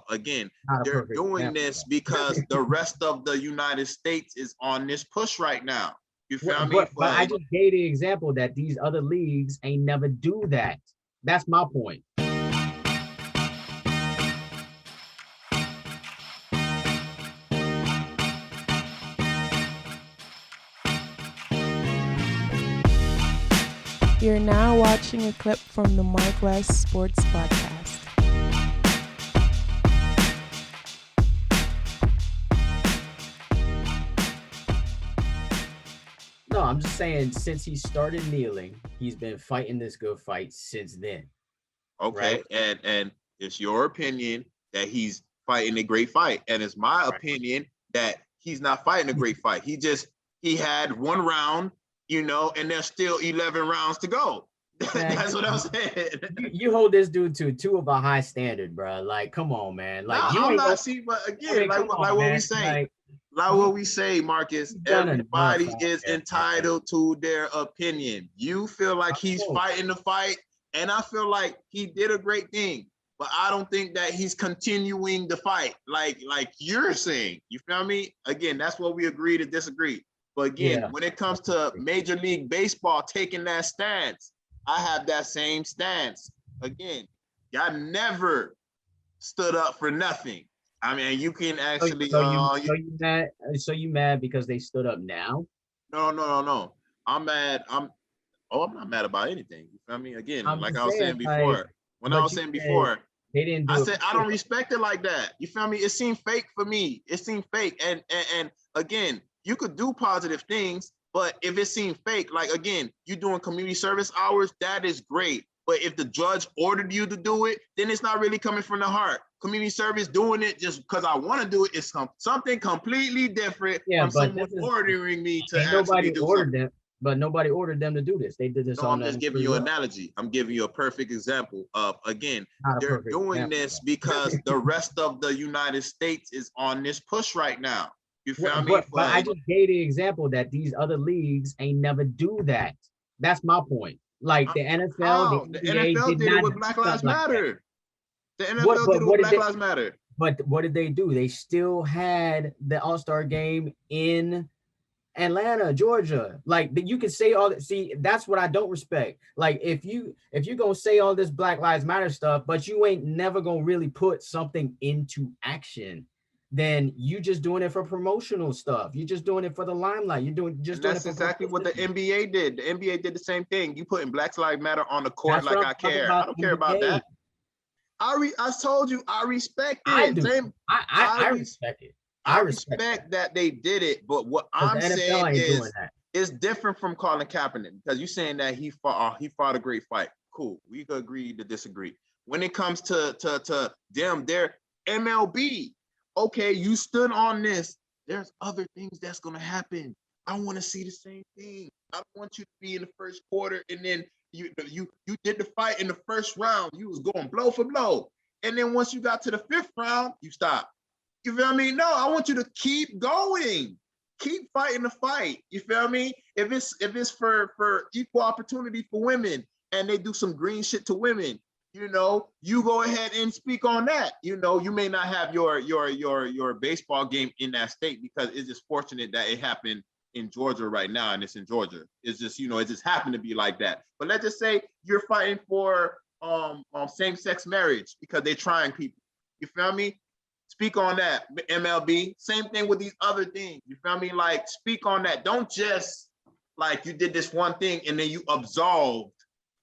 Again, Not a they're perfect doing example, this though. because the rest of the United States is on this push right now. You feel me? But I just gave the example that these other leagues ain't never do that. That's my point. You're now watching a clip from the MarcWes Sports Podcast. No, I'm just saying since he started kneeling, he's been fighting this good fight since then. Okay, right? and it's your opinion that he's fighting a great fight, and it's my Right. opinion that he's not fighting a great fight. He had one round, and there's still 11 rounds to go. Man, That's what I'm saying. you hold this dude to of a high standard, bro. Like, come on, man. Like, No, you I'm ain't not. gonna, See, but I again, mean, come like on, what we man. say, like You, what we say, Marcus. you've done enough Everybody out is there, man. entitled to their opinion. You feel like he's Oh, fighting the fight, and I feel like he did a great thing. But I don't think that he's continuing the fight, like you're saying. You feel me? Again, that's what we agree to disagree. But again, yeah. when it comes to Major League Baseball taking that stance, I have that same stance. Again, y'all never stood up for nothing. I mean, you can actually, So you mad because they stood up now? no. I'm mad. I'm not mad about anything. You feel me? Again, I'm like just I was saying, saying like, before, when I but was you saying said before, they didn't I do it said I don't before. respect it like that. You feel me? It seemed fake for me. It seemed fake. And again, you could do positive things, but if it seemed fake, like again, you doing community service hours, that is great. But if the judge ordered you to do it, then it's not really coming from the heart. Community service doing it just because I want to do it is something completely different Yeah, from but someone this is ordering me to ain't actually nobody do ordered something. them, but nobody ordered them to do this. They did this No, on I'm their just own giving free you an will. analogy. I'm giving you a perfect example of, again, Not a they're perfect doing example, this though. because the rest of the United States is on this push right now. You feel Well, me? but I just gave the example that these other leagues ain't never do that. That's my point. Like the NFL, the How? The NBA NFL did did it not with do Black stuff Lives like that. Matter. The What? NFL did But it with what did Black they? Lives Matter. But what did they do? They still had the All-Star game in Atlanta, Georgia. Like you can say all that. See, that's what I don't respect. Like if you gonna say all this Black Lives Matter stuff, but you ain't never gonna really put something into action, then you just doing it for promotional stuff. You're just doing it for the limelight. You're And doing it that's for exactly what the publicity. NBA did. The NBA did the same thing. You putting Black Lives Matter on the court That's what like I'm I talking care. I about. don't care about NBA. that. I told you I respect I it. do. Same. I I respect it. I I respect that respect that they did it, but what because I'm the NFL saying ain't doing is that. it's different from Colin Kaepernick because you're saying that he fought a great fight. Cool, we could agree to disagree. When it comes to them, they're MLB. Okay, you stood on this. There's other things that's gonna happen. I want to see the same thing. I don't want you to be in the first quarter and then you did the fight in the first round. You was going blow for blow, and then once you got to the fifth round, you stopped. You feel me? No, I want you to keep going. Keep fighting the fight. You feel me? If it's for equal opportunity for women and they do some green shit to women, you go ahead and speak on that. You may not have your baseball game in that state because it's just fortunate that it happened in Georgia right now and it's in Georgia. It's just, it just happened to be like that. But let's just say you're fighting for same-sex marriage because they're trying people. You feel me? Speak on that, MLB. Same thing with these other things. You feel me? Like, speak on that. Don't just like you did this one thing and then you absolved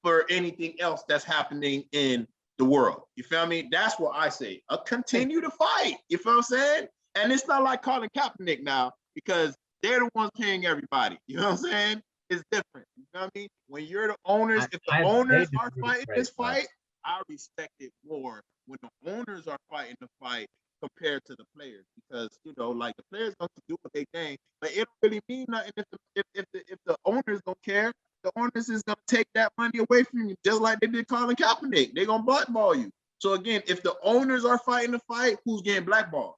for anything else that's happening in the world. You feel me? That's what I say. Continue to fight. You feel what I'm saying? And it's not like Colin Kaepernick now because they're the ones paying everybody. You know what I'm saying? It's different. You feel me? When you're the owners, if the I beg owners to are fighting disagree, this fight, I respect it more when the owners are fighting the fight compared to the players because like the players going to do what they think, but it don't really mean nothing if the owners don't care. The owners is gonna take that money away from you, just like they did Colin Kaepernick. They're gonna blackball you. So again, if the owners are fighting the fight, who's getting blackballed?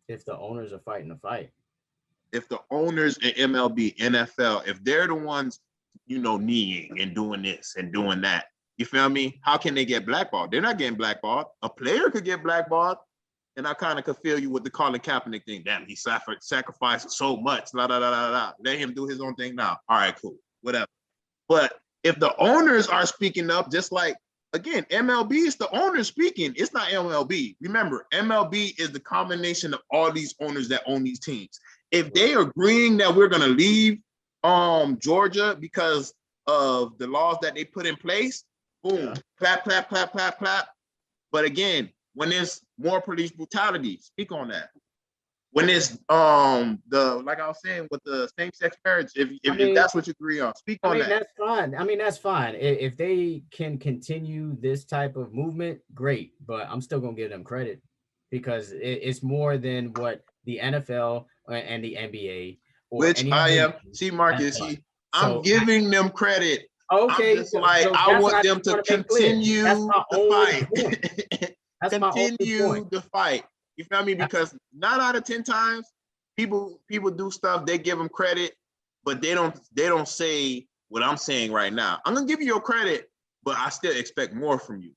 if the owners are fighting the fight. If the owners in MLB, NFL, if they're the ones, kneeing and doing this and doing that, You feel me? How can they get blackballed? They're not getting blackballed. A player could get blackballed. And I kind of could feel you with the Colin Kaepernick thing. Damn, he sacrificed so much. La, la, la, la, la. Let him do his own thing now. All right, cool. Whatever. But if the owners are speaking up, just like, again, MLB is the owners speaking. It's not MLB. Remember, MLB is the combination of all these owners that own these teams. If they are agreeing that we're going to leave Georgia because of the laws that they put in place, boom, clap, clap, clap, clap, clap. But again, when there's more police brutality, speak on that. When it's like I was saying with the same-sex marriage, if that's what you agree on, speak on that. That's fine. That's fine. If they can continue this type of movement, great. But I'm still gonna give them credit because it's more than what the NFL and the NBA. Which I am. See, Marcus, I'm giving them credit. Okay, I'm just like I want them to continue the fight. Continue the fight. You feel me? Because 9 out of 10 times, people do stuff. They give them credit, but they don't say what I'm saying right now. I'm gonna give you your credit, but I still expect more from you.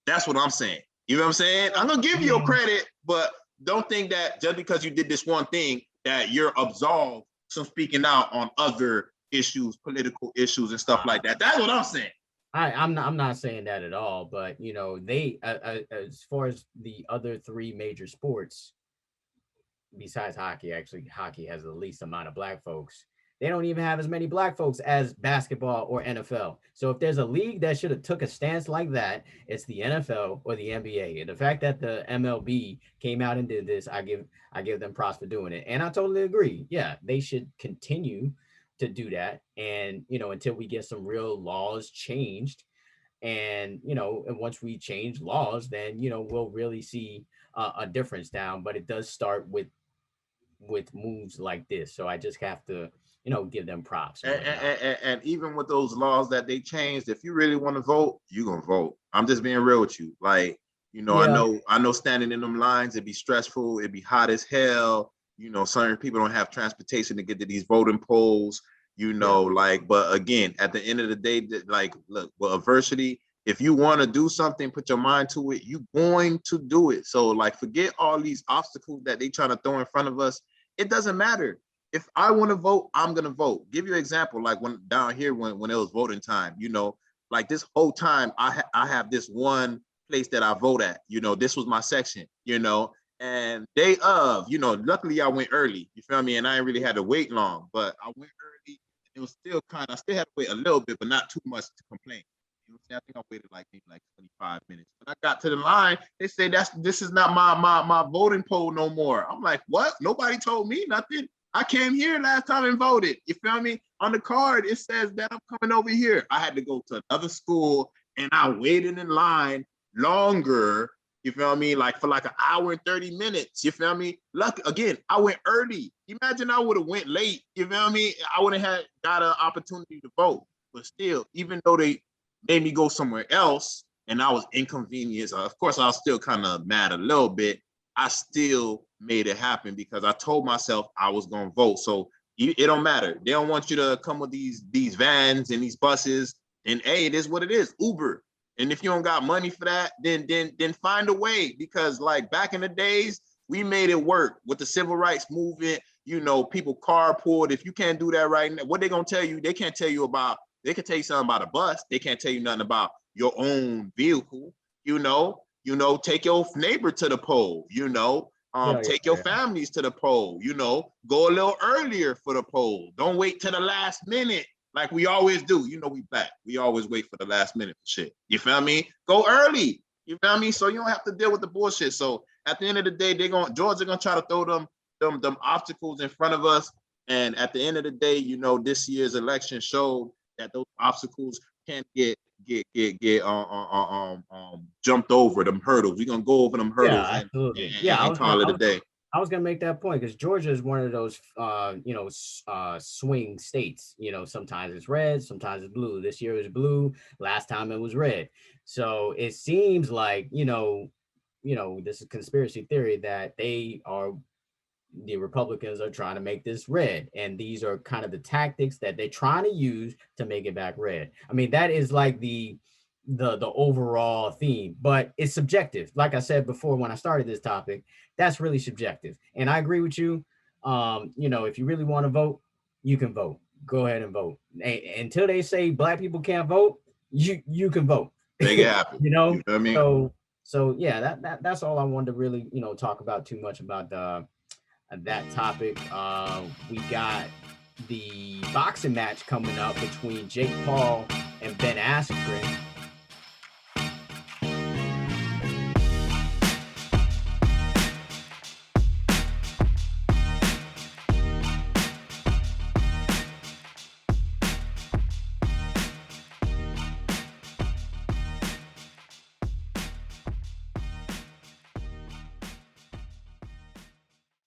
That's what I'm saying. You know what I'm saying? I'm gonna give you your credit, but don't think that just because you did this one thing that you're absolved from speaking out on other issues, political issues, and stuff like that. That's what I'm saying. I'm not saying that at all, but they as far as the other 3 major sports besides hockey, actually hockey has the least amount of black folks. They don't even have as many black folks as basketball or NFL. So if there's a league that should have took a stance like that, it's the NFL or the NBA. And the fact that the MLB came out and did this, I give them props for doing it. And I totally agree. Yeah, they should continue to do that, and until we get some real laws changed, and and once we change laws, then we'll really see a difference down. But it does start with moves like this, so I just have to give them props. And even with those laws that they changed, if you really want to vote, you're gonna vote. I'm just being real with you. Like, I know standing in them lines, it'd be stressful, it'd be hot as hell. Certain people don't have transportation to get to these voting polls, but again, at the end of the day, like, look, with adversity, if you want to do something, put your mind to it, you're going to do it. So, like, forget all these obstacles that they trying to throw in front of us. It doesn't matter. If I want to vote, I'm going to vote. Give you an example, like when down here, when it was voting time, like this whole time, I have this one place that I vote at, this was my section, and day of, luckily I went early, you feel me? And I ain't really had to wait long, but I went early. It was still I still had to wait a little bit, but not too much to complain. I think I waited maybe 25 minutes. When I got to the line, they say this is not my voting poll no more. I'm like, what? Nobody told me nothing. I came here last time and voted. You feel me? On the card, it says that I'm coming over here. I had to go to another school, and I waited in line longer. You feel me? Like for an hour and 30 minutes. You feel me? Lucky again, I went early. Imagine I would have went late. You feel me? I wouldn't have got an opportunity to vote. But still, even though they made me go somewhere else and I was inconvenienced, of course, I was still kind of mad a little bit. I still made it happen because I told myself I was going to vote. So it don't matter. They don't want you to come with these vans and these buses. And hey, it is what it is. Uber. And if you don't got money for that, then find a way, because like back in the days, we made it work with the civil rights movement. People carpooled. If you can't do that right now, what they gonna tell you? They can't tell you about. They can tell you something about a bus. They can't tell you nothing about your own vehicle. Take your neighbor to the poll. Take your families to the poll. Go a little earlier for the poll. Don't wait till the last minute. Like we always do. We black. We always wait for the last minute for shit. You feel me? Go early. You feel me? So you don't have to deal with the bullshit. So at the end of the day, Georgia gonna try to throw them obstacles in front of us. And at the end of the day, this year's election showed that those obstacles can't get jumped over, them hurdles. We're gonna go over them hurdles and call it a day. I was gonna make that point because Georgia is one of those, swing states. Sometimes it's red, sometimes it's blue. This year it was blue. Last time it was red. So it seems like this is conspiracy theory that the Republicans are trying to make this red, and these are kind of the tactics that they're trying to use to make it back red. I mean, that is like the the overall theme, but it's subjective. Like I said before when I started this topic, that's really subjective. And I agree with you. If you really want to vote, you can vote. Go ahead and vote. Until they say black people can't vote, you can vote. Make it happen. You know what I mean? So yeah, that's all I wanted to really, talk about too much about that topic. We got the boxing match coming up between Jake Paul and Ben Askren.